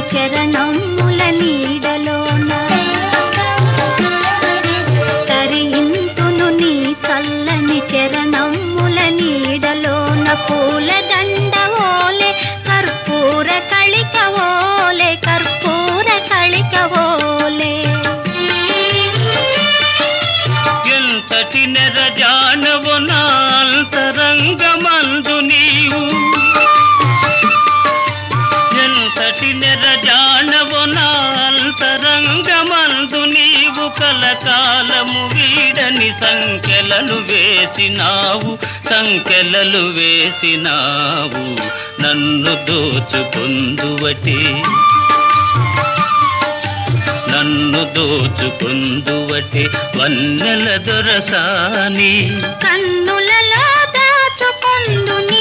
చరణముల నీడలోన తరింతును నీ చల్లని చరణముల నీడలోన పూలదండ ఓలే కర్పూర కళిక ఓలే కర్పూర కళిక ఓలే ఎంతటి నెరజానవు నా అంతరంగమందు నీవు ఎంతటి నెరజానవు నా అంతరంగమందు నీవు కలకాలము వీడని సంఖ్యలను వేసినావు నన్ను దోచుకుందువటే వన్నెల దొరసాని కన్నులలో దాచుకొందు